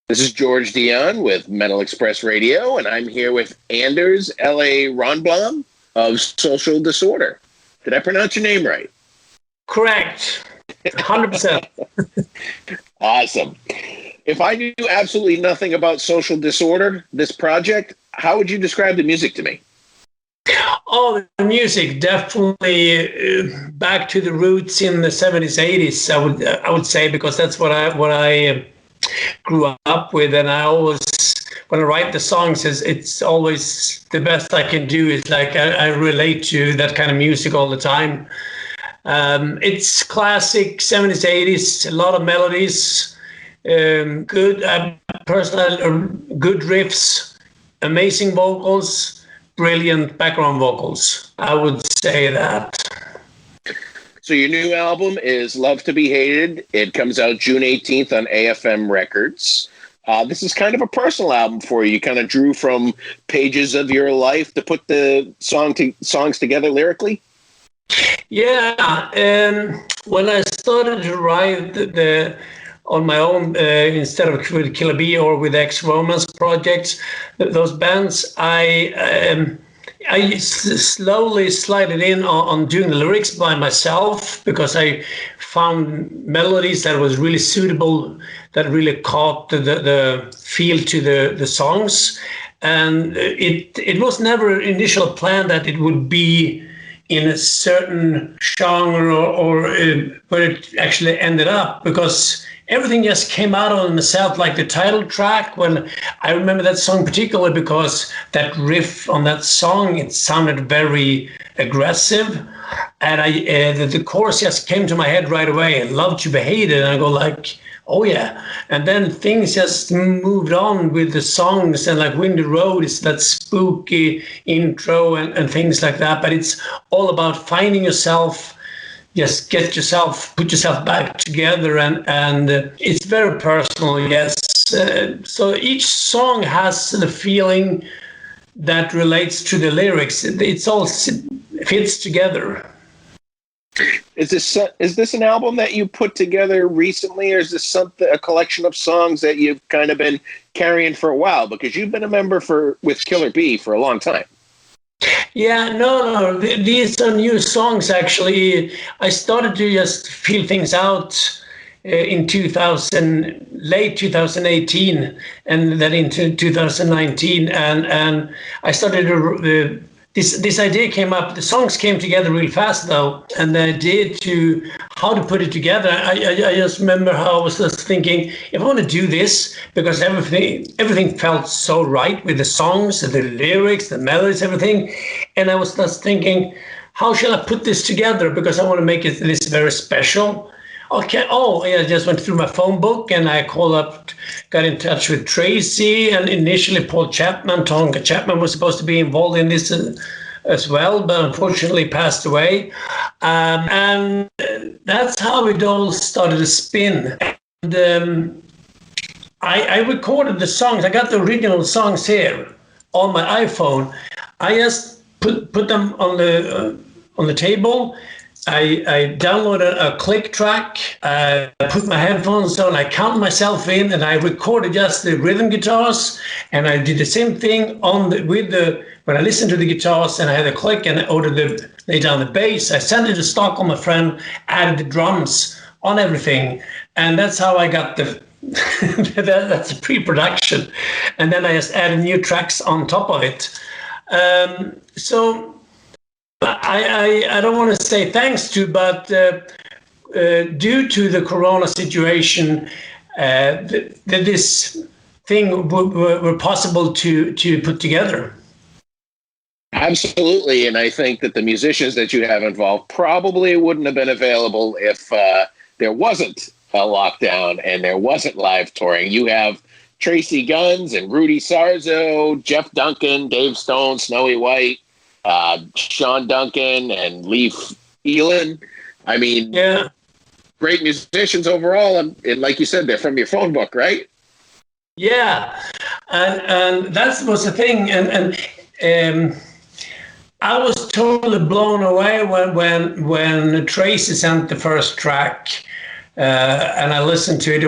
This is George Dionne with Metal Express Radio, and I'm here with Anders L.A. Rönnblom of Social Disorder. Did I pronounce your name right? Correct. 100%. Awesome. If I knew absolutely nothing about Social Disorder, this project, how would you describe the music to me? Oh, the music, definitely back to the roots in the 70s, 80s, I would say, because that's what I grew up with. And I always, when I write the songs, it's always the best I can do. It's like I relate to that kind of music all the time. It's classic 70s, 80s, a lot of melodies, good personal, good riffs, amazing vocals, brilliant background vocals. I would say that. So your new album is Love to Be Hated. It comes out June 18th on Afm Records. This is kind of a personal album for you. You kind of drew from pages of your life to put the songs together lyrically? Yeah. When I started to write on my own, instead of with Killer Bee or with ex-Romance projects, those bands, I slowly slided in on doing the lyrics by myself because I found melodies that was really suitable, that really caught the feel to the songs. And it was never an initial plan that it would be in a certain genre or where it actually ended up, because everything just came out on itself, like the title track. When I remember that song particularly because that riff on that song, it sounded very aggressive, and the chorus just came to my head right away. I love to be hated, and I go like, oh yeah. And then things just moved on with the songs, and like Windy Road is that spooky intro and things like that. But it's all about finding yourself. Just put yourself back together, and it's very personal, yes. So each song has the feeling that relates to the lyrics. It's all fits together. Is this an album that you put together recently, or is this a collection of songs that you've kind of been carrying for a while? Because you've been a member with Killer Bee for a long time. Yeah, no. These are new songs, actually. I started to just feel things out in late 2018, and then into 2019. And I started to, this idea came up. The songs came together real fast, though. And the idea to how to put it together, I just remember how I was just thinking, if I want to do this, because everything felt so right with the songs, the lyrics, the melodies, everything. And I was just thinking, how shall I put this together? Because I want to make this very special. Okay. Oh, yeah, I just went through my phone book and I got in touch with Tracy, and initially Paul Chapman, Tonka Chapman was supposed to be involved in this as well, but unfortunately passed away. And that's how it all started to spin. And I recorded the songs. I got the original songs here on my iPhone. I just put them on the table. I downloaded a click track. I put my headphones on. I count myself in, and I recorded just the rhythm guitars. And I did the same thing when I listened to the guitars, and I had a click, and I laid down the bass. I sent it to Stockholm, my friend, added the drums on everything, and that's how I got that's a pre-production, and then I just added new tracks on top of it. So. I don't want to say thanks to, but due to the Corona situation, this thing were possible to put together. Absolutely, and I think that the musicians that you have involved probably wouldn't have been available if there wasn't a lockdown and there wasn't live touring. You have Tracy Guns and Rudy Sarzo, Jeff Duncan, Dave Stone, Snowy White, Sean Duncan and Leif Elin. I mean, yeah, great musicians overall. And like you said, they're from your phone book, right? Yeah, and that was the thing. And I was totally blown away when Tracy sent the first track, and I listened to it.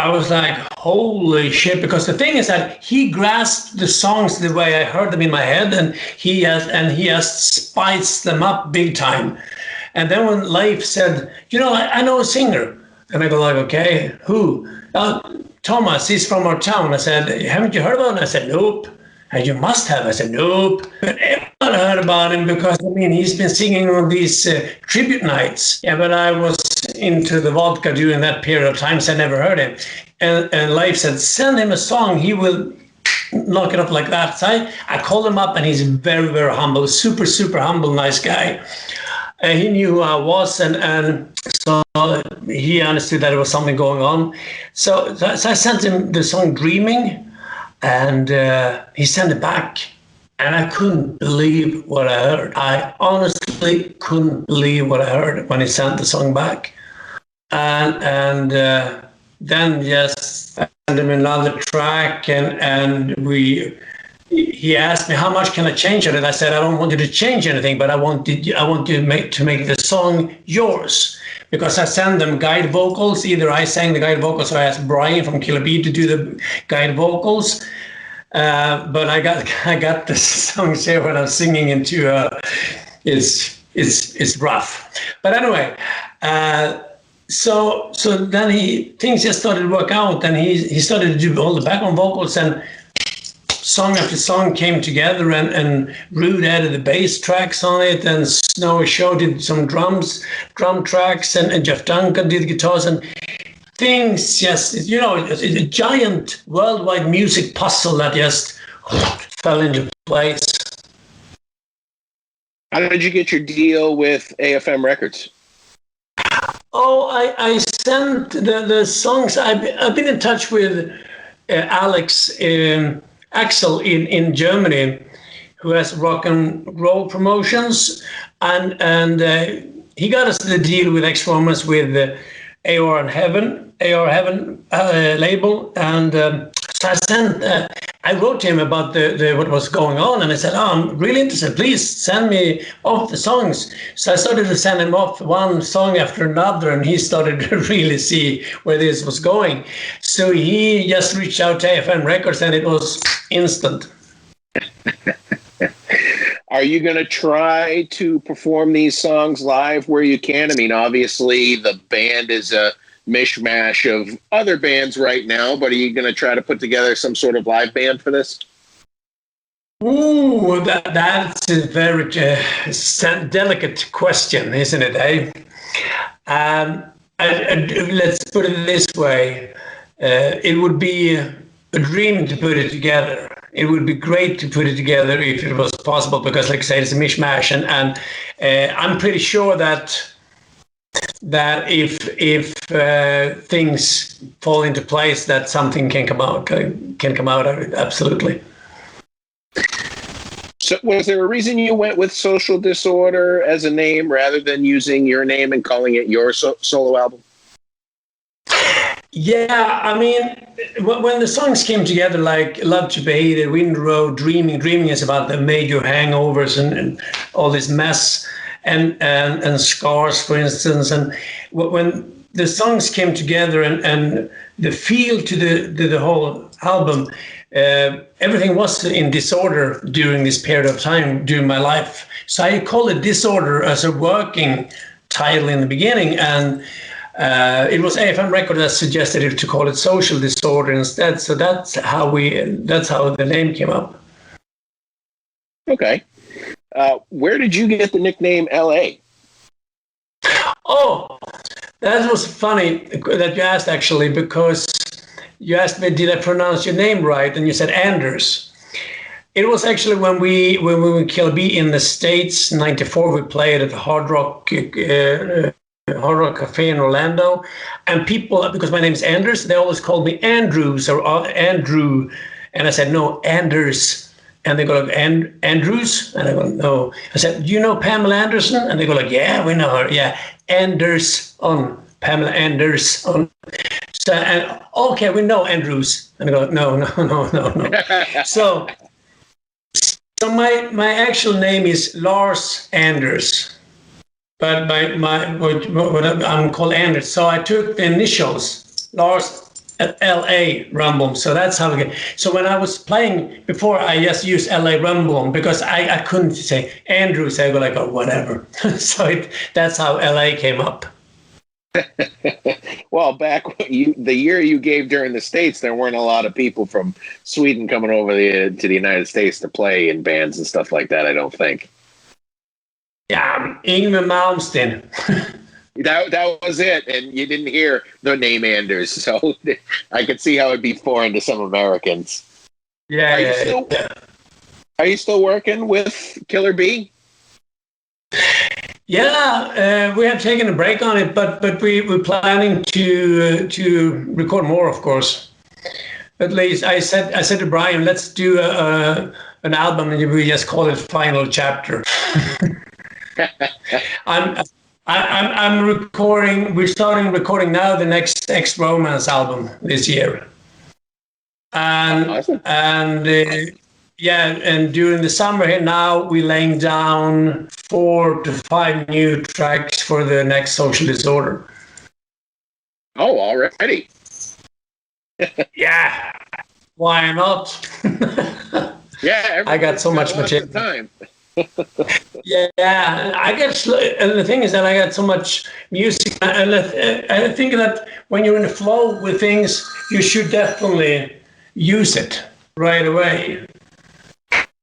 I was like, holy shit, because the thing is that he grasped the songs the way I heard them in my head, and he has spiced them up big time. And then when Leif said, I know a singer, and I go like, okay, who? Thomas, he's from our town. I said, haven't you heard about him? I said, nope. And you must have. I said, nope. But everyone heard about him because, he's been singing on these tribute nights. Yeah, but I was into the vodka during that period of time, so I never heard him. And Leif said, send him a song. He will knock it up like that. So I called him up, and he's very, very humble, super, super humble, nice guy. He knew who I was, and so he understood that there was something going on. So I sent him the song Dreaming, and he sent it back. And I couldn't believe what I heard. I honestly couldn't believe what I heard when he sent the song back. And then just sent him another track, and he asked me, how much can I change on it? I said, I don't want you to change anything, but I want you to make the song yours. Because I sent them guide vocals. Either I sang the guide vocals, or I asked Brian from Killer Bee to do the guide vocals. But I got the songs here when I'm singing into it's rough. But anyway, so then things just started to work out, and he started to do all the background vocals, and song after song came together, and Rude added the bass tracks on it, and Snowy Show did some drum tracks, and Jeff Duncan did guitars, and things just, it's a giant worldwide music puzzle that just fell into place. How did you get your deal with AFM Records? Oh, I sent the songs. I've been in touch with Axel in Germany, who has rock and roll promotions, and he got us the deal with Ex-Romans with AR Heaven label, and so I wrote to him about the what was going on, and I said, I'm really interested, please send me off the songs. So I started to send him off one song after another, and he started to really see where this was going. So he just reached out to AFM Records, and it was instant. Are you going to try to perform these songs live where you can? Obviously the band is a mishmash of other bands right now, but are you going to try to put together some sort of live band for this? Ooh, that's a very delicate question, isn't it, eh? Let's put it this way. It would be a dream to put it together. It would be great to put it together if it was possible, because, like I say, it's a mishmash, and I'm pretty sure that if things fall into place, that something can come out of it. Absolutely. So, was there a reason you went with Social Disorder as a name rather than using your name and calling it your solo album? Yeah, when the songs came together, like Love to Be Hated, Wind Road, Dreaming is about the major hangovers and all this mess, and Scars, for instance. And when the songs came together and the feel to the whole album, everything was in disorder during this period of time during my life. So I call it Disorder as a working title in the beginning, and it was AFM Records that suggested it to call it Social Disorder instead. So that's how the name came up. Okay. Where did you get the nickname LA? Oh, that was funny that you asked, actually, because you asked me, did I pronounce your name right? And you said Anders. It was actually when we were Killer Bee in the States, 94, we played at the Hard Rock Cafe in Orlando, and people, because my name is Anders, they always called me Andrews or Andrew, and I said, no, Anders. And they go like, Andrews? And I go, no. I said, do you know Pamela Anderson? And they go like, yeah, we know her. Yeah, Anders on Pamela Anderson. So, and okay, we know Andrews. And I go, no. So my actual name is Lars Anders, but what I'm called Anders. So I took the initials, Lars L.A. Rönnblom. So that's how we get. So when I was playing before, I just used L.A. Rönnblom because I couldn't say Andrew. So I go like, oh, whatever. So that's how L.A. came up. Well, the year you gave during the States, there weren't a lot of people from Sweden coming over to the United States to play in bands and stuff like that, I don't think. Yeah, Yngwie Malmsteen. That was it, and you didn't hear the name Anders, so I could see how it'd be foreign to some Americans. Yeah, Are you still working with Killer Bee? Yeah, we have taken a break on it, but we're planning to record more, of course. At least I said to Brian, let's do an album, and we just call it Final Chapter. I'm recording. We're starting recording now the next Ex-Romance album this year, and awesome. and during the summer here now we're laying down 4 to 5 new tracks for the next Social Disorder. Oh, already? Yeah, why not? Yeah, I got so much material. Time. Yeah, and the thing is that I got so much music, and I think that when you're in the flow with things, you should definitely use it right away.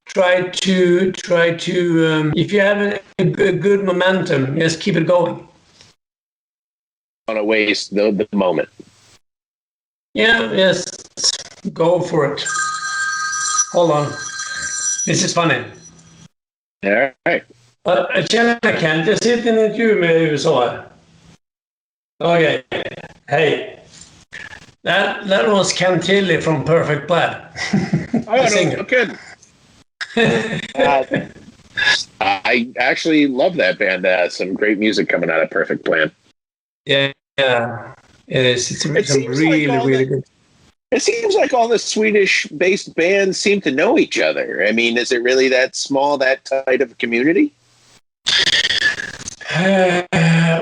Try to if you have a good momentum, just keep it going. On a waste the moment. Yeah, just go for it. Hold on, this is funny. All right. Tjena Kent, jag sitter i en intervju med USA. Okay. Hey. That was Ken Tilley from Perfect Plan. No kidding. I actually love that band. Some great music coming out of Perfect Plan. Yeah, it is. It's really good. It seems like all the Swedish-based bands seem to know each other. I mean, is it really that small, that tight of a community?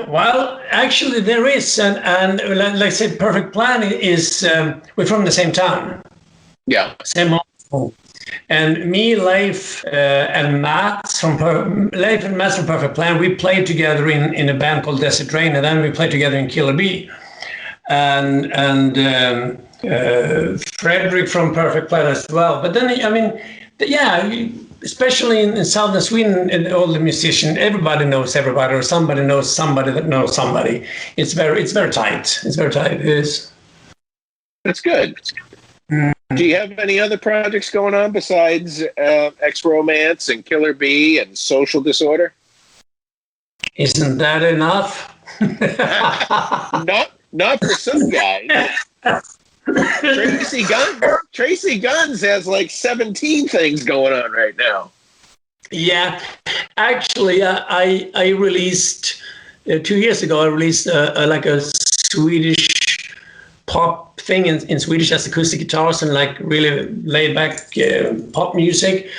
Well, actually, there is, and like I said, Perfect Plan is we're from the same town. Yeah, same home. And me, Leif, and Mats from Perfect Plan, we played together in a band called Desert Rain, and then we played together in Killer Bee. And Fredrik from Perfect Plan as well. But then, I mean, yeah, especially in southern Sweden, and all the musicians, everybody knows everybody, or somebody knows somebody that knows somebody. It's very tight. It's very tight. It is. That's good. Do you have any other projects going on besides Ex-Romance and Killer Bee and Social Disorder? Isn't that enough? Not for some guys. Tracy Guns has like 17 things going on right now. Yeah, actually, I released 2 years ago. I released like a Swedish pop thing in Swedish, as acoustic guitars and like really laid back pop music.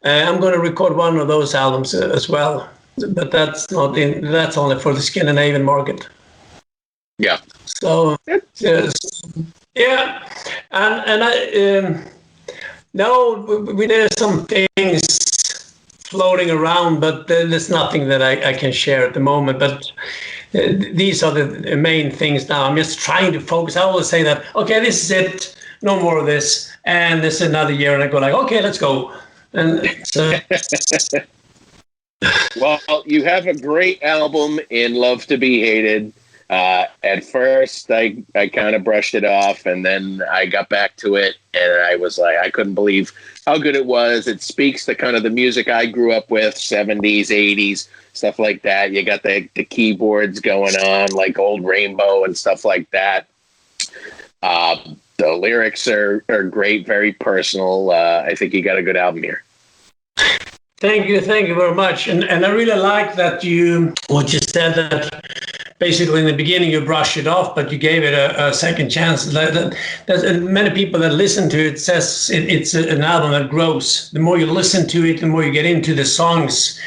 I'm going to record one of those albums as well, but that's only for the Scandinavian market. Yeah. So yeah, and I we did some things floating around, but there's nothing that I can share at the moment. But these are the main things now. I'm just trying to focus. I always say that, okay, this is it, no more of this, and this is another year, and I go like, okay, let's go. And so. Well, you have a great album in Love to Be Hated. At first, I kind of brushed it off, and then I got back to it, and I was like, I couldn't believe how good it was. It speaks to kind of the music I grew up with, 70s, 80s, stuff like that. You got the keyboards going on, like Old Rainbow and stuff like that. The lyrics are great, very personal. I think you got a good album here. Thank you very much. And I really like that what you said, that basically in the beginning you brushed it off, but you gave it a second chance. There's many people that listen to it says it's an album that grows. The more you listen to it, the more you get into the songs.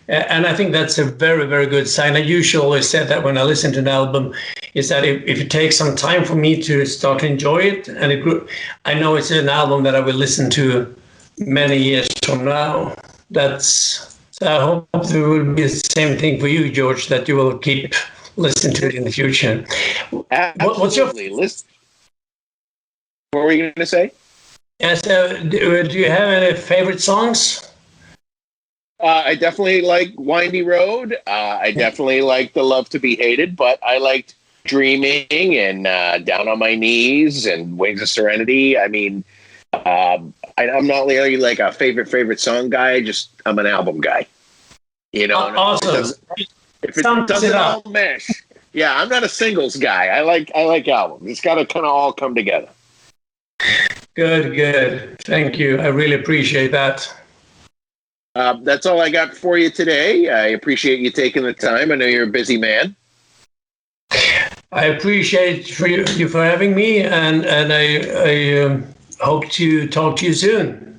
And I think that's a very, very good sign. I usually always said that when I listen to an album, is that if it takes some time for me to start to enjoy it, and I know it's an album that I will listen to many years from now. So I hope there will be the same thing for you, George, that you will keep listening to it in the future. Absolutely. What were you going to say? Yeah, so do you have any favorite songs? I definitely like Windy Road. I definitely like The Love to Be Hated, but I liked Dreaming and Down on My Knees and Wings of Serenity. I mean, I'm not really like a favorite song guy. I'm an album guy. You know, awesome. If it doesn't all mesh, yeah, I'm not a singles guy. I like albums. It's got to kind of all come together. Good. Thank you. I really appreciate that. That's all I got for you today. I appreciate you taking the time. I know you're a busy man. I appreciate you for having me, and I hope to talk to you soon.